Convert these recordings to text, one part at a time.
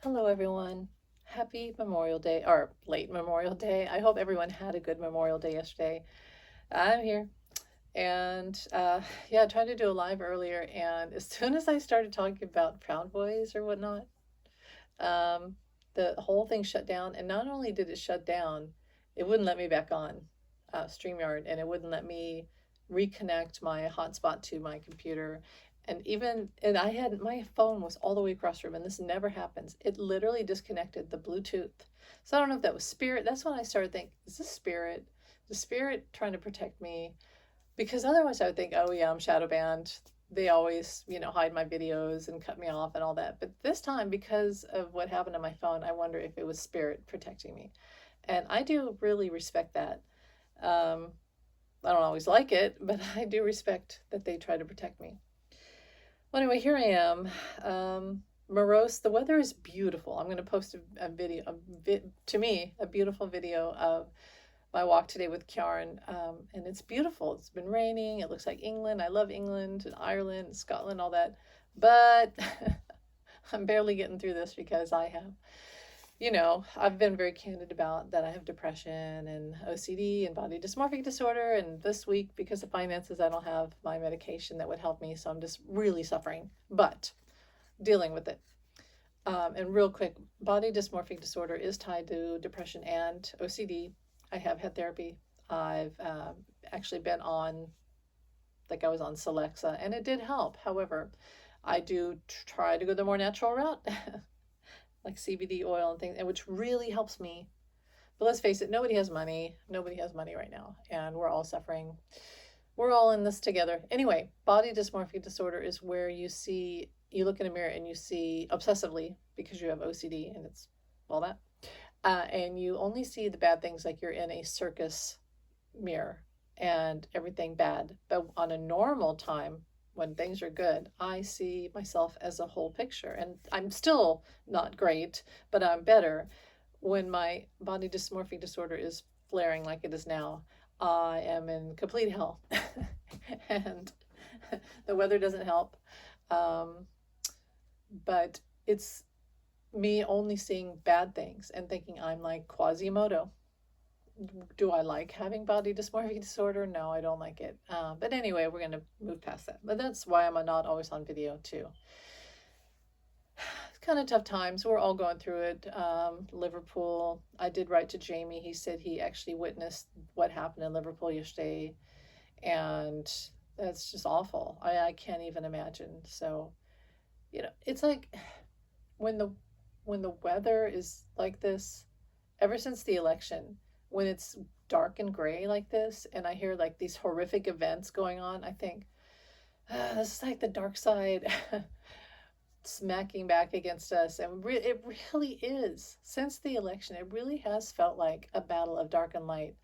Hello, everyone. Happy Memorial Day, or late Memorial Day. I hope everyone had a good Memorial Day yesterday. I'm here. And yeah, I tried to do a live earlier. And as soon as I started talking about Proud Boys or whatnot, um, the whole thing shut down. And not only did it shut down, it wouldn't let me back on StreamYard, and it wouldn't let me reconnect my hotspot to my computer. And I had my phone was all the way across the room, and this never happens. It literally disconnected the Bluetooth. So I don't know if that was spirit. That's when I started thinking, is this spirit? The spirit trying to protect me? Because otherwise I would think, oh yeah, I'm shadow banned. They always, hide my videos and cut me off and all that. But this time, because of what happened to my phone, I wonder if it was spirit protecting me. And I do really respect that. Um, I don't always like it, but I do respect that they try to protect me. Well, anyway, here I am. Morose. The weather is beautiful. I'm going to post a video, to me, a beautiful video of my walk today with Kjaren, and it's beautiful. It's been raining. It looks like England. I love England and Ireland and Scotland, all that. But I'm barely getting through this because I've been very candid about that I have depression and OCD and body dysmorphic disorder. And this week, because of finances, I don't have my medication that would help me. So I'm just really suffering, but dealing with it. And real quick, body dysmorphic disorder is tied to depression and OCD. I have had therapy. I've actually been on, like I was on Celexa, and it did help. However, I do try to go the more natural route, like CBD oil and things, and which really helps me. But let's face it, nobody has money. Nobody has money right now, and we're all suffering. We're all in this together. Anyway, body dysmorphic disorder is where you look in a mirror and you see obsessively because you have OCD and it's all that. And you only see the bad things like you're in a circus mirror and everything bad. But on a normal time, when things are good, I see myself as a whole picture. And I'm still not great, but I'm better. When my body dysmorphic disorder is flaring like it is now, I am in complete hell. And the weather doesn't help. Um, but it's me only seeing bad things and thinking I'm like Quasimodo. Do I like having body dysmorphic disorder? No, I don't like it. But anyway, we're going to move past that. But that's why I'm not always on video, too. It's kind of tough times. We're all going through it. Liverpool, I did write to Jamie. He said he actually witnessed what happened in Liverpool yesterday. And that's just awful. I can't even imagine. So, it's like when the when the weather is like this, ever since the election, when it's dark and gray like this, and I hear like these horrific events going on, I think, this is like the dark side smacking back against us. And it really is. Since the election, it really has felt like a battle of dark and light.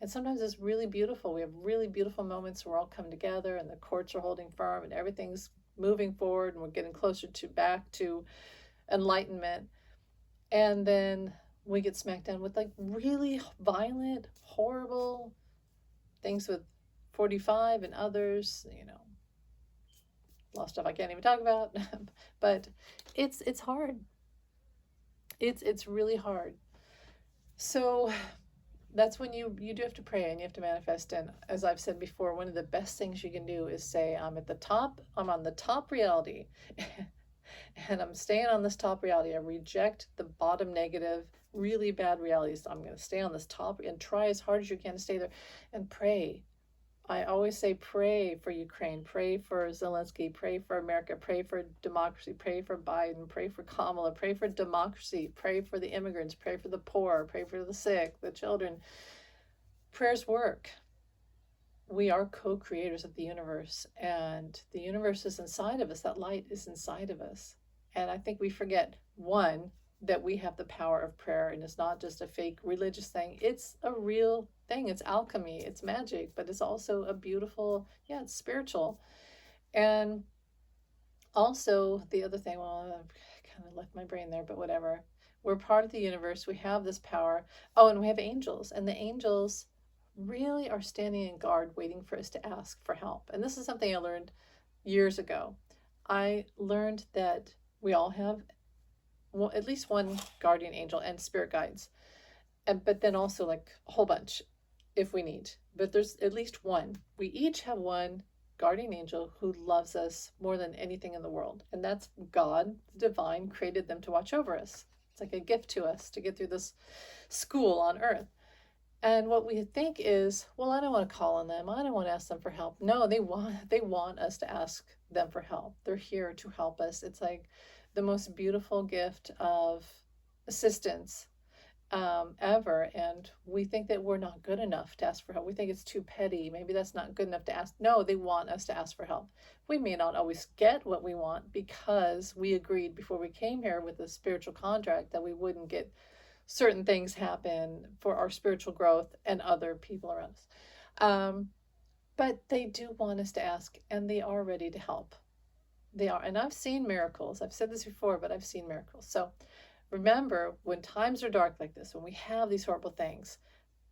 And sometimes it's really beautiful. We have really beautiful moments where we all come together and the courts are holding firm and everything's moving forward and we're getting closer to back to enlightenment. And then we get smacked down with like really violent, horrible things with 45 and others, a lot of stuff I can't even talk about. But it's hard. It's really hard. So that's when you do have to pray and you have to manifest. And as I've said before, one of the best things you can do is say, I'm at the top, I'm on the top reality. And I'm staying on this top reality. I reject the bottom negative, really bad realities. I'm going to stay on this top and try as hard as you can to stay there and pray. I always say pray for Ukraine, pray for Zelensky, pray for America, pray for democracy, pray for Biden, pray for Kamala, pray for democracy, pray for the immigrants, pray for the poor, pray for the sick, the children. Prayers work. We are co-creators of the universe, and the universe is inside of us. That light is inside of us. And I think we forget, one, that we have the power of prayer, and it's not just a fake religious thing. It's a real thing. It's alchemy, it's magic, but it's also a beautiful, yeah, it's spiritual. And also the other thing, well, I kind of left my brain there, but whatever. We're part of the universe. We have this power. Oh, and we have angels, and the angels really are standing in guard waiting for us to ask for help. And this is something I learned years ago. I learned that we all have at least one guardian angel and spirit guides, and but then also like a whole bunch if we need. But there's at least one. We each have one guardian angel who loves us more than anything in the world, and that's God, the divine, created them to watch over us. It's like a gift to us to get through this school on earth. And what we think is, well, I don't want to call on them. I don't want to ask them for help. No, they want us to ask them for help. They're here to help us. It's like the most beautiful gift of assistance ever. And we think that we're not good enough to ask for help. We think it's too petty. Maybe that's not good enough to ask. No, they want us to ask for help. We may not always get what we want because we agreed before we came here with a spiritual contract that we wouldn't get certain things happen for our spiritual growth and other people around us. But they do want us to ask, and they are ready to help. They are. And I've seen miracles. I've said this before, but I've seen miracles. So remember, when times are dark like this, when we have these horrible things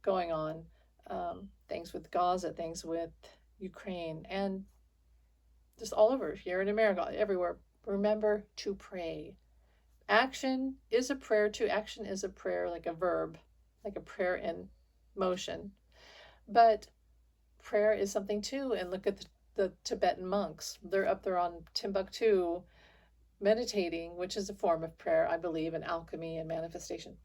going on, things with Gaza, things with Ukraine, and just all over here in America, everywhere, remember to pray. Action is a prayer too. Action is a prayer, like a verb, like a prayer in motion. But prayer is something too. And look at the Tibetan monks. They're up there on Timbuktu meditating, which is a form of prayer, I believe, in alchemy and manifestation.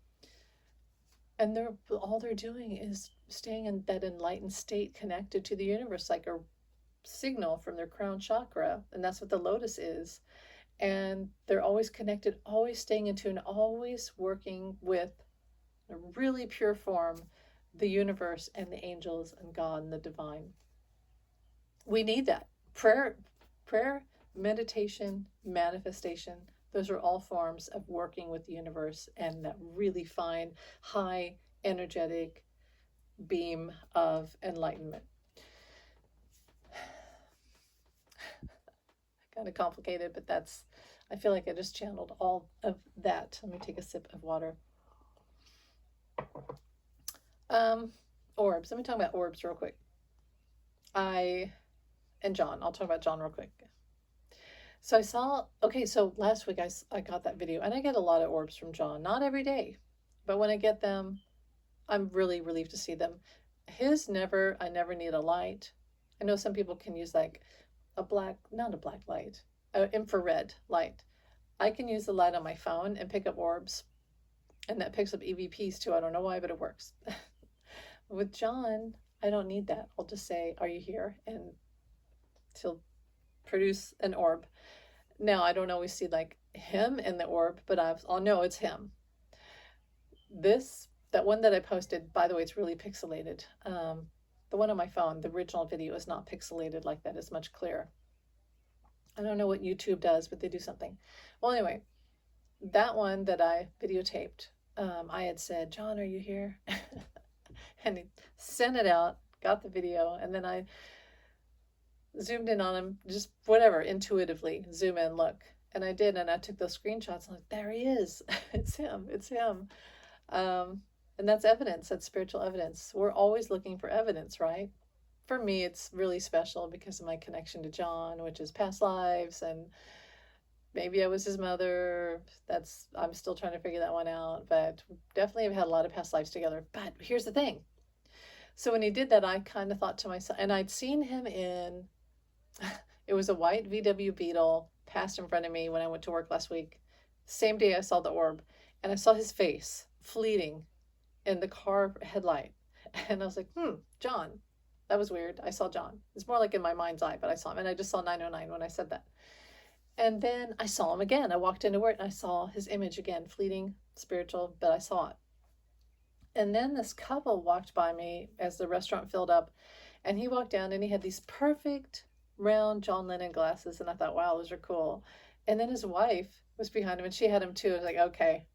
And all they're doing is staying in that enlightened state, connected to the universe, like a signal from their crown chakra. And that's what the lotus is. And they're always connected, always staying in tune, always working with a really pure form, the universe and the angels and God and the divine. We need that. Prayer, meditation, manifestation, those are all forms of working with the universe and that really fine, high, energetic beam of enlightenment. Kind of complicated, but I feel like I just channeled all of that. Let me take a sip of water. Orbs. Let me talk about orbs real quick. I'll talk about John real quick. So so last week I got that video, and I get a lot of orbs from John. Not every day, but when I get them, I'm really relieved to see them. I never need a light. I know some people can use like not a black light, infrared light. I can use the light on my phone and pick up orbs, and that picks up EVPs too. I don't know why, but it works. With John, I don't need that. I'll just say, "Are you here?" and he'll produce an orb. Now, I don't always see like him in the orb, but I'll know it's him. That one that I posted, by the way, it's really pixelated. The one on my phone, the original video is not pixelated like that. It's much clearer. I don't know what YouTube does, but they do something. Well, anyway, that one that I videotaped, I had said, "John, are you here?" And he sent it out, got the video, and then I zoomed in on him, just whatever, intuitively, zoom in, look. And I did, and I took those screenshots. I'm like, there he is. It's him. And that's evidence. That's spiritual evidence. We're always looking for evidence, right? For me, it's really special because of my connection to John, which is past lives, and maybe I was his mother. I'm still trying to figure that one out, but definitely have had a lot of past lives together. But here's the thing. So when he did that, I kind of thought to myself, and I'd seen him it was a white VW Beetle passed in front of me when I went to work last week. Same day I saw the orb, and I saw his face fleeting in the car headlight. And I was like, John. That was weird. I saw John. It's more like in my mind's eye, but I saw him. And I just saw 909 when I said that. And then I saw him again. I walked into work and I saw his image again, fleeting, spiritual, but I saw it. And then this couple walked by me as the restaurant filled up, and he walked down and he had these perfect round John Lennon glasses. And I thought, wow, those are cool. And then his wife was behind him and she had him too. I was like, okay,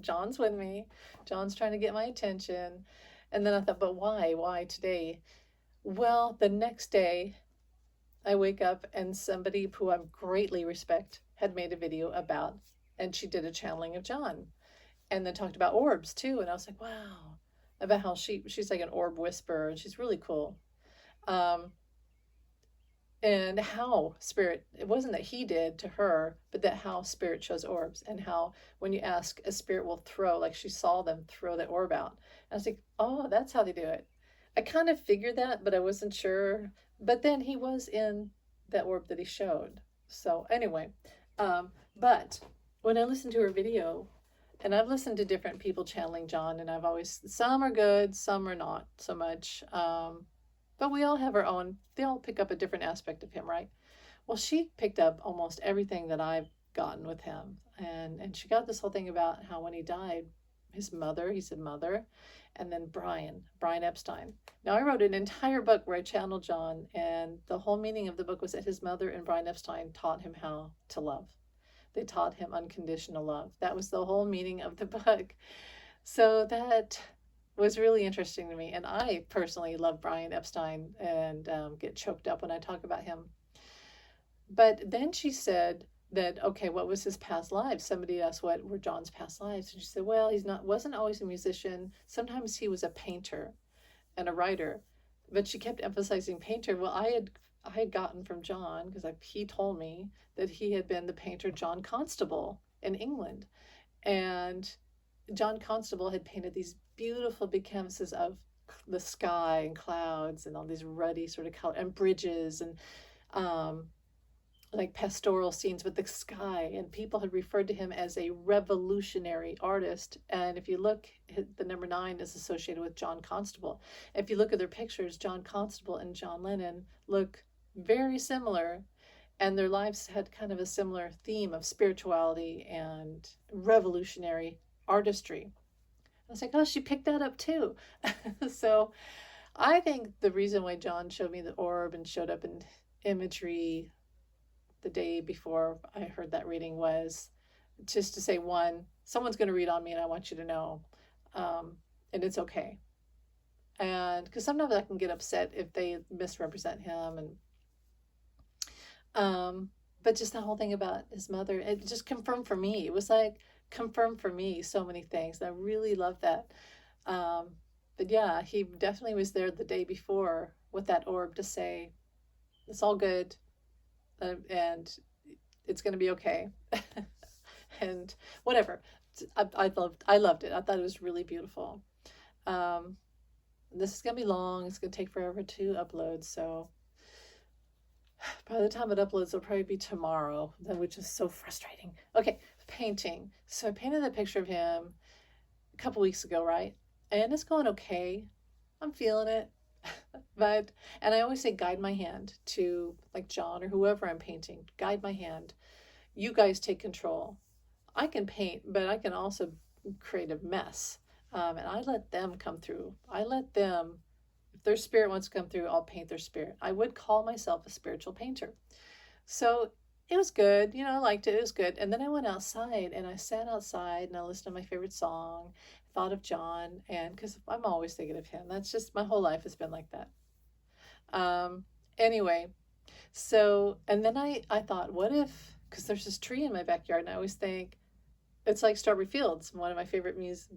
John's with me. John's trying to get my attention. And then I thought, but why? Why today? Well, the next day I wake up and somebody who I greatly respect had made a video about, and she did a channeling of John and then talked about orbs too. And I was like, wow, about how she's like an orb whisperer and she's really cool. and how spirit, it wasn't that he did to her, but that how spirit shows orbs, and how when you ask, a spirit will throw, like she saw them throw the orb out. And I was like, oh, that's how they do it. I kind of figured that, but I wasn't sure. But then he was in that orb that he showed. So anyway, but when I listened to her video, and I've listened to different people channeling John, and I've always, some are good, some are not so much. But we all have our own, they all pick up a different aspect of him, right? Well, she picked up almost everything that I've gotten with him. And she got this whole thing about how when he died, his mother, he said mother, and then Brian Epstein. Now, I wrote an entire book where I channeled John, and the whole meaning of the book was that his mother and Brian Epstein taught him how to love. They taught him unconditional love. That was the whole meaning of the book. So that was really interesting to me. And I personally love Brian Epstein and get choked up when I talk about him. But then she said that, okay, what was his past lives? Somebody asked what were John's past lives. And she said, well, wasn't always a musician. Sometimes he was a painter and a writer. But she kept emphasizing painter. Well, I had gotten from John, because he told me that he had been the painter John Constable in England. And John Constable had painted these beautiful big canvases of the sky and clouds and all these ruddy sort of color and bridges and um, like pastoral scenes with the sky. And people had referred to him as a revolutionary artist. And if you look, the number 9 is associated with John Constable. If you look at their pictures, John Constable and John Lennon look very similar, and their lives had kind of a similar theme of spirituality and revolutionary artistry. I was like, oh, she picked that up too. So I think the reason why John showed me the orb and showed up in imagery the day before I heard that reading was just to say, one, someone's going to read on me and I want you to know. And it's okay. And because sometimes I can get upset if they misrepresent him. But just the whole thing about his mother, it just confirmed for me. It was like confirmed for me so many things. I really love that. But yeah, he definitely was there the day before with that orb to say, it's all good, and it's going to be okay. And whatever. I loved it. I thought it was really beautiful. This is going to be long. It's going to take forever to upload. So by the time it uploads, it'll probably be tomorrow, which is so frustrating. Okay, painting. So I painted a picture of him a couple weeks ago, right? And it's going okay. I'm feeling it. But, and I always say, guide my hand to like John or whoever I'm painting, guide my hand. You guys take control. I can paint, but I can also create a mess. And I let them come through. I let them, if their spirit wants to come through, I'll paint their spirit. I would call myself a spiritual painter. So it was good. I liked it. It was good. And then I went outside and I sat outside and I listened to my favorite song, thought of John, and because I'm always thinking of him. That's just my whole life has been like that. Anyway, so, and then I thought, what if, because there's this tree in my backyard, and I always think, it's like Strawberry Fields, one of my favorite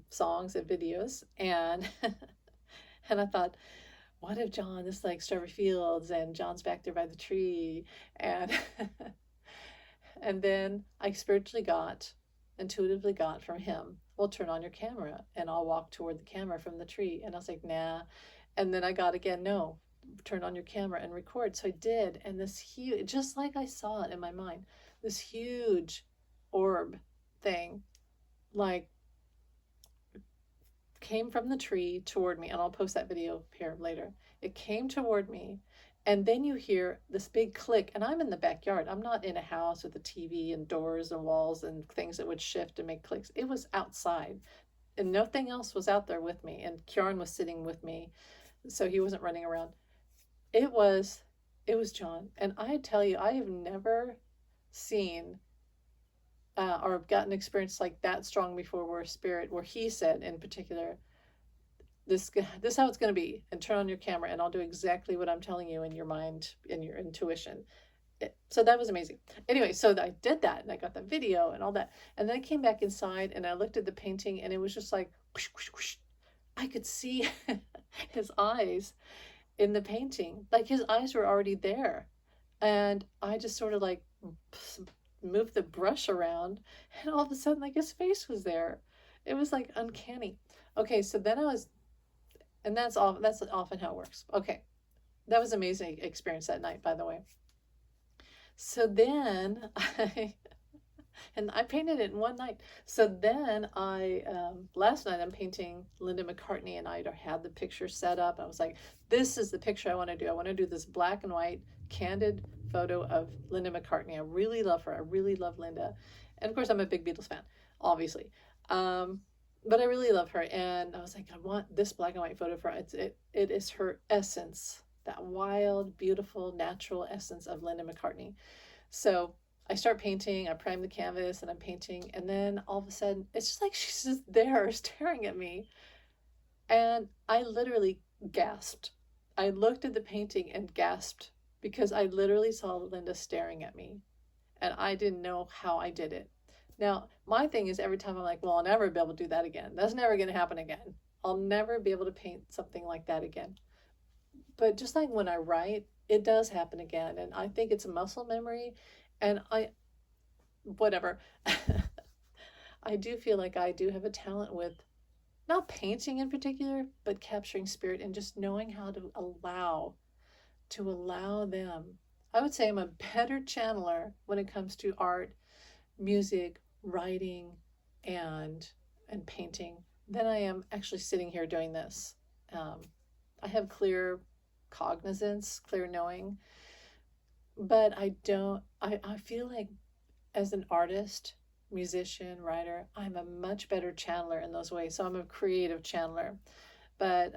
songs and videos. And, and I thought, what if John is like Strawberry Fields and John's back there by the tree? And, and then I intuitively got from him, well, turn on your camera and I'll walk toward the camera from the tree. And I was like, nah. And then I got again, no, turn on your camera and record. So I did. And this huge, just like I saw it in my mind, this huge orb thing, like, came from the tree toward me. And I'll post that video here later. It came toward me. And then you hear this big click, and I'm in the backyard. I'm not in a house with a TV and doors and walls and things that would shift and make clicks. It was outside, and nothing else was out there with me. And Kieran was sitting with me, so he wasn't running around. It was John. And I tell you, I have never seen or gotten an experience like that strong before, where he said in particular, this is how it's going to be, and turn on your camera and I'll do exactly what I'm telling you in your mind, in your intuition. So that was amazing. Anyway, so I did that and I got the video and all that. And then I came back inside and I looked at the painting and it was just like, whoosh, whoosh, whoosh. I could see his eyes in the painting. Like his eyes were already there. And I just sort of like moved the brush around, and all of a sudden, like his face was there. It was like uncanny. Okay, so then I was, and that's all. That's often how it works. Okay, that was an amazing experience that night, by the way. So then I painted it in one night. So then last night I'm painting Linda McCartney, and I had the picture set up. I was like, this is the picture I want to do. I want to do this black and white candid photo of Linda McCartney. I really love her. I really love Linda. And of course, I'm a big Beatles fan, obviously. But I really love her. And I was like, I want this black and white photo for her. It is her essence, that wild, beautiful, natural essence of Linda McCartney. So I start painting, I prime the canvas and I'm painting, and then all of a sudden it's just like she's just there staring at me. And I literally gasped. I looked at the painting and gasped because I literally saw Linda staring at me and I didn't know how I did it. Now, my thing is every time I'm like, well, I'll never be able to do that again. That's never going to happen again. I'll never be able to paint something like that again. But just like when I write, it does happen again. And I think it's a muscle memory. And whatever. I do feel like I do have a talent with not painting in particular, but capturing spirit and just knowing how to allow them. I would say I'm a better channeler when it comes to art, music, writing, and painting than I am actually sitting here doing this. I have clear cognizance, clear knowing, but I feel like as an artist, musician, writer, I'm a much better channeler in those ways. So I'm a creative channeler. But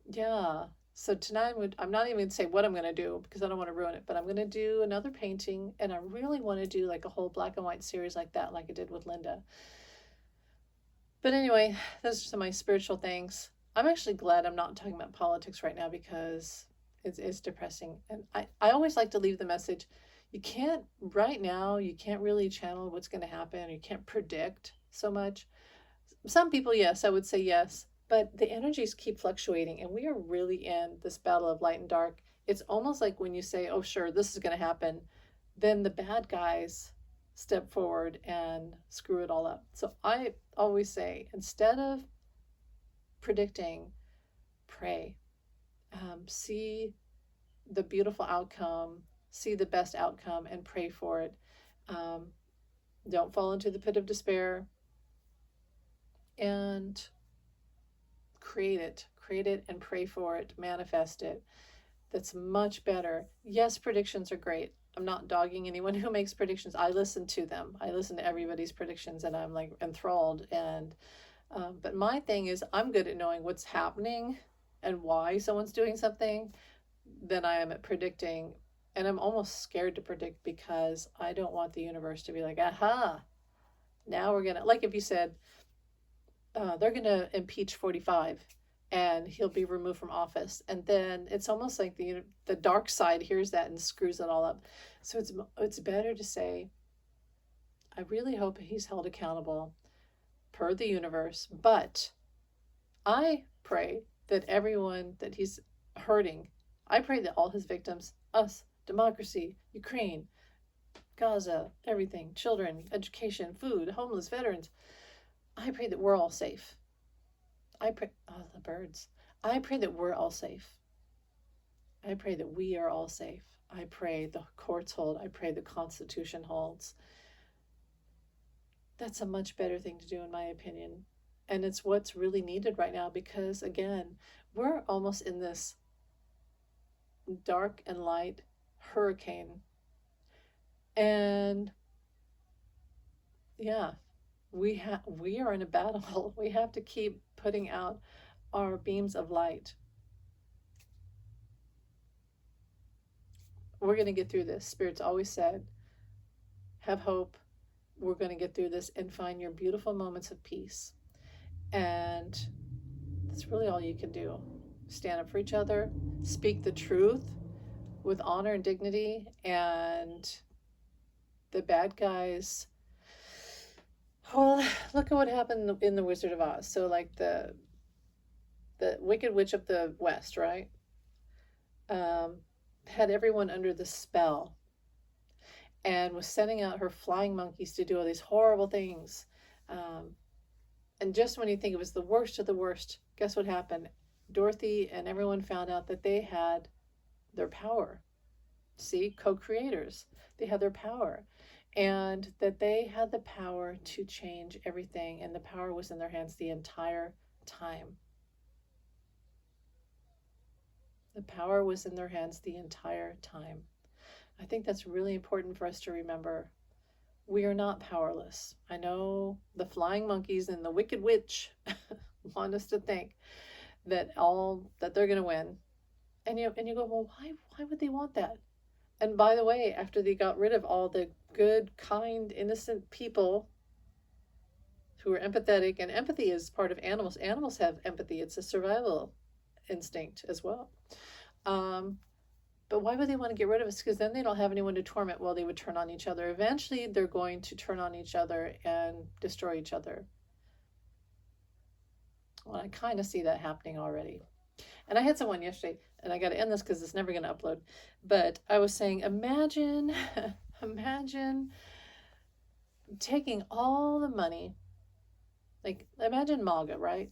yeah, so tonight I'm not even going to say what I'm going to do because I don't want to ruin it, but I'm going to do another painting, and I really want to do like a whole black and white series like that, like I did with Linda. But anyway, those are some of my spiritual things. I'm actually glad I'm not talking about politics right now because it's depressing. And I always like to leave the message, you can't, right now, you can't really channel what's going to happen. You can't predict so much. Some people, yes, I would say yes, but the energies keep fluctuating, and we are really in this battle of light and dark. It's almost like when you say, oh, sure, this is going to happen, then the bad guys step forward and screw it all up. So I always say, instead of predicting, pray. See the beautiful outcome, see the best outcome, and pray for it. Don't fall into the pit of despair, and create it and pray for it, manifest it. That's much better. Yes, predictions are great. I'm not dogging anyone who makes predictions. I listen to them. I listen to everybody's predictions, and I'm like enthralled. And but my thing is, I'm good at knowing what's happening and why someone's doing something than I am at predicting. And I'm almost scared to predict because I don't want the universe to be like, aha, now we're gonna, like if you said they're gonna impeach 45 and he'll be removed from office, and then it's almost like the dark side hears that and screws it all up. So it's better to say, I really hope he's held accountable per the universe, but I pray that everyone that he's hurting, I pray that all his victims, us, democracy, Ukraine, Gaza, everything, children, education, food, homeless, veterans, I pray that we're all safe. I pray, oh, the birds. I pray that we're all safe. I pray that we are all safe. I pray the courts hold. I pray the Constitution holds. That's a much better thing to do, in my opinion. And it's what's really needed right now because, again, we're almost in this dark and light hurricane. And yeah, we are in a battle. We have to keep putting out our beams of light. We're going to get through this. Spirit's always said, have hope. We're going to get through this and find your beautiful moments of peace. And that's really all you can do. Stand up for each other, speak the truth with honor and dignity, and the bad guys, well, look at what happened in the Wizard of Oz. So like the Wicked Witch of the West, right? had everyone under the spell and was sending out her flying monkeys to do all these horrible things. Um, and just when you think it was the worst of the worst, guess what happened? Dorothy and everyone found out that they had their power. See, co-creators, they had their power, and that they had the power to change everything, and the power was in their hands the entire time. The power was in their hands the entire time. I think that's really important for us to remember. We are not powerless. I know the flying monkeys and the wicked witch want us to think that they're going to win. And you go, well, why would they want that? And by the way, after they got rid of all the good, kind, innocent people who are empathetic, and empathy is part of animals. Animals have empathy. It's a survival instinct as well. But why would they want to get rid of us? Because then they don't have anyone to torment. Well, they would turn on each other. Eventually, they're going to turn on each other and destroy each other. Well, I kind of see that happening already. And I had someone yesterday, and I got to end this because it's never going to upload. But I was saying, imagine, imagine taking all the money. Like, imagine MAGA, right?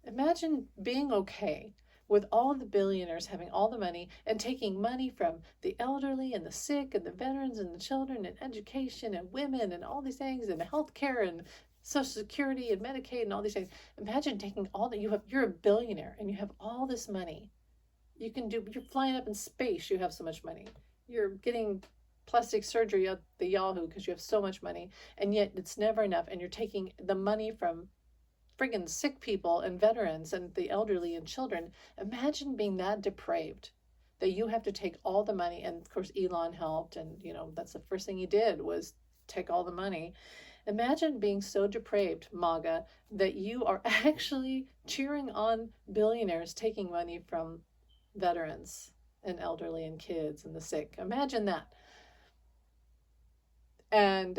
Imagine being okay with all the billionaires having all the money and taking money from the elderly and the sick and the veterans and the children and education and women and all these things and healthcare and Social Security and Medicaid and all these things. Imagine taking all that you're a billionaire and you have all this money. You're flying up in space, you have so much money. You're getting plastic surgery at the Yahoo because you have so much money, and yet it's never enough, and you're taking the money from friggin' sick people and veterans and the elderly and children. Imagine being that depraved that you have to take all the money. And of course, Elon helped, and that's the first thing he did was take all the money. Imagine being so depraved, MAGA, that you are actually cheering on billionaires taking money from veterans and elderly and kids and the sick. Imagine that. And